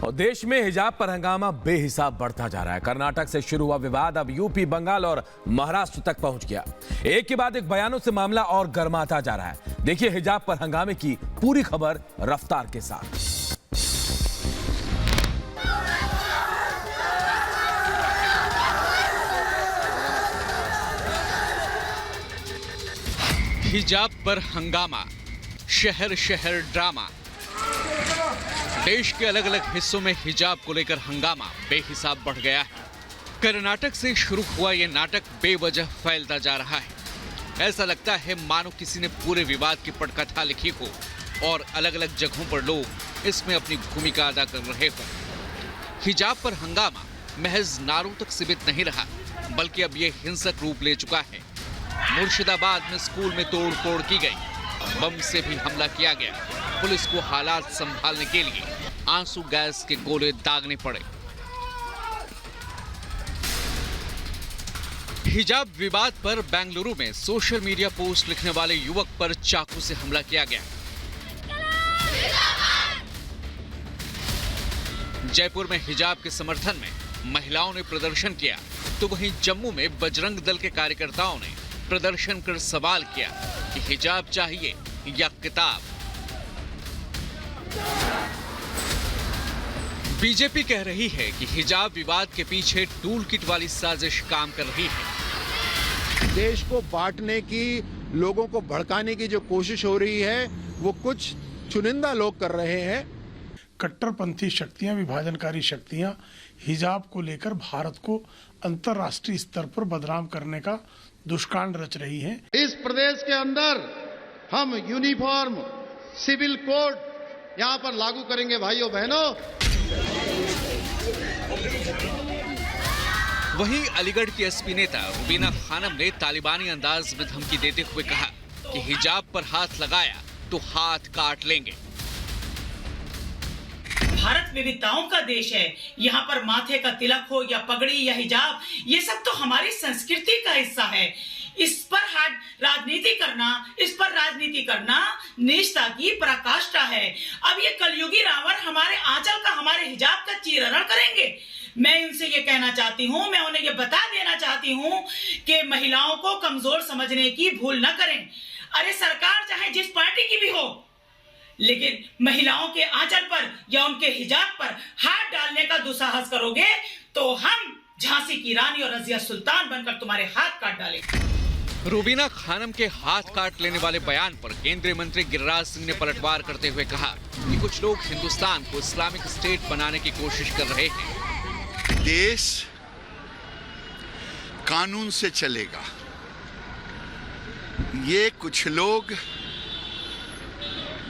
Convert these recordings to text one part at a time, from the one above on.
और देश में हिजाब पर हंगामा बेहिसाब बढ़ता जा रहा है। कर्नाटक से शुरू हुआ विवाद अब यूपी, बंगाल और महाराष्ट्र तक पहुंच गया। एक के बाद एक बयानों से मामला और गर्माता जा रहा है। देखिए हिजाब पर हंगामे की पूरी खबर रफ्तार के साथ। हिजाब पर हंगामा, शहर शहर ड्रामा। देश के अलग अलग हिस्सों में हिजाब को लेकर हंगामा बेहिसाब बढ़ गया है। कर्नाटक से शुरू हुआ यह नाटक बेवजह फैलता जा रहा है। ऐसा लगता है मानो किसी ने पूरे विवाद की पटकथा लिखी हो और अलग अलग जगहों पर लोग इसमें अपनी भूमिका अदा कर रहे हों। हिजाब पर हंगामा महज नारों तक सीमित नहीं रहा, बल्कि अब यह हिंसक रूप ले चुका है। मुर्शिदाबाद में स्कूल में तोड़-फोड़ की गई, बम से भी हमला किया गया। पुलिस को हालात संभालने के लिए आंसू गैस के गोले दागने पड़े। हिजाब विवाद पर बेंगलुरु में सोशल मीडिया पोस्ट लिखने वाले युवक पर चाकू से हमला किया गया। जयपुर में हिजाब के समर्थन में महिलाओं ने प्रदर्शन किया, तो वहीं जम्मू में बजरंग दल के कार्यकर्ताओं ने प्रदर्शन कर सवाल किया कि हिजाब चाहिए या किताब। बीजेपी कह रही है कि हिजाब विवाद के पीछे टूल किट वाली साजिश काम कर रही है। देश को बांटने की, लोगों को भड़काने की जो कोशिश हो रही है वो कुछ चुनिंदा लोग कर रहे हैं। कट्टरपंथी शक्तियां, विभाजनकारी शक्तियां हिजाब को लेकर भारत को अंतर्राष्ट्रीय स्तर पर बदनाम करने का दुष्कांड रच रही हैं। इस प्रदेश के अंदर हम यूनिफॉर्म सिविल कोड यहां पर लागू करेंगे भाइयों बहनों। वहीं अलीगढ़ की एसपी नेता रुबीना खानम ने तालिबानी अंदाज में धमकी देते हुए कहा कि हिजाब पर हाथ लगाया तो हाथ काट लेंगे। भारत विविधताओं का देश है। यहाँ पर माथे का तिलक हो या पगड़ी या हिजाब, ये सब तो हमारी संस्कृति का हिस्सा है। इस पर राजनीति करना नीचता की पराकाष्ठा है। अब ये कलयुगी रावण हमारे आंचल का, हमारे हिजाब का चीरहरण करेंगे। मैं इनसे ये कहना चाहती हूँ, मैं उन्हें ये बता देना चाहती हूँ कि महिलाओं को कमजोर समझने की भूल न करें। अरे सरकार चाहे जिस पार्टी की भी हो, लेकिन महिलाओं के आंचल पर या उनके हिजाब पर हाथ डालने का दुस्साहस करोगे तो हम झांसी की रानी और रजिया सुल्तान बनकर तुम्हारे हाथ काट डालेंगे। रुबीना खानम के हाथ काट लेने वाले बयान पर केंद्रीय मंत्री गिरिराज सिंह ने पलटवार करते हुए कहा कि कुछ लोग हिंदुस्तान को इस्लामिक स्टेट बनाने की कोशिश कर रहे हैं। देश कानून से चलेगा, ये कुछ लोग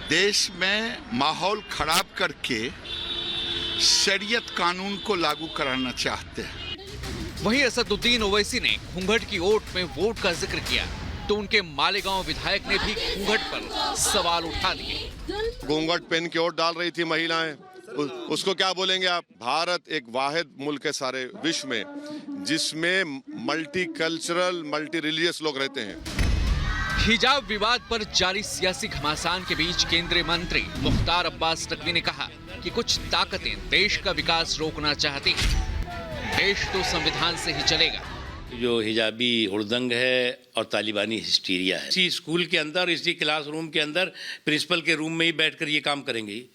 देश में माहौल खराब करके शरीयत कानून को लागू कराना चाहते हैं। वहीं असदुद्दीन ओवैसी ने घूंघट की ओट में वोट का जिक्र किया, तो उनके मालेगांव विधायक ने भी घूंघट पर सवाल उठा दिए। घूंघट पहन के वोट डाल रही थी महिलाएं, उसको क्या बोलेंगे आप? भारत एक वाहिद मुल्क है सारे विश्व में जिसमें मल्टी कल्चरल, मल्टी रिलीजियस लोग रहते हैं। हिजाब विवाद पर जारी सियासी घमासान के बीच केंद्रीय मंत्री मुख्तार अब्बास नकवी ने कहा कि कुछ ताकतें देश का विकास रोकना चाहती हैं। देश तो संविधान से ही चलेगा। जो हिजाबी हुड़दंग है और तालिबानी हिस्टीरिया है, इसी स्कूल के अंदर, इसी क्लासरूम के अंदर प्रिंसिपल के रूम में ही बैठकर ये काम करेंगे।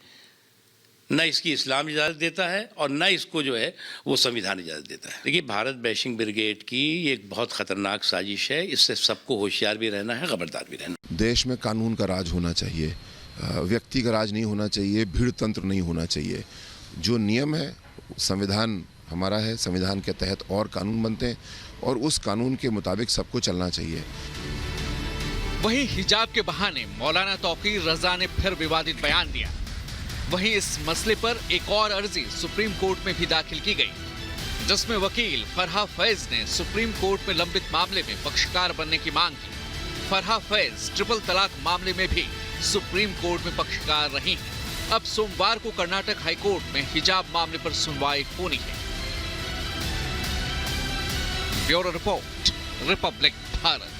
न इसकी इस्लाम इजाज़त देता है और न इसको जो है वो संविधान इजाज़त देता है। देखिए, भारत बैशिंग ब्रिगेड की एक बहुत खतरनाक साजिश है। इससे सबको होशियार भी रहना है, खबरदार भी रहना। देश में कानून का राज होना चाहिए, व्यक्ति का राज नहीं होना चाहिए, भीड़ तंत्र नहीं होना चाहिए। जो नियम है, संविधान हमारा है, संविधान के तहत और कानून बनते हैं और उस कानून के मुताबिक सबको चलना चाहिए। वहीं हिजाब के बहाने मौलाना तौकीर रजा ने फिर विवादित बयान दिया। वहीं इस मसले पर एक और अर्जी सुप्रीम कोर्ट में भी दाखिल की गई, जिसमें वकील फरहा फैज ने सुप्रीम कोर्ट में लंबित मामले में पक्षकार बनने की मांग की। फरहा फैज ट्रिपल तलाक मामले में भी सुप्रीम कोर्ट में पक्षकार रही हैं। अब सोमवार को कर्नाटक हाईकोर्ट में हिजाब मामले पर सुनवाई होनी है। Bureau report, Republic Bharat.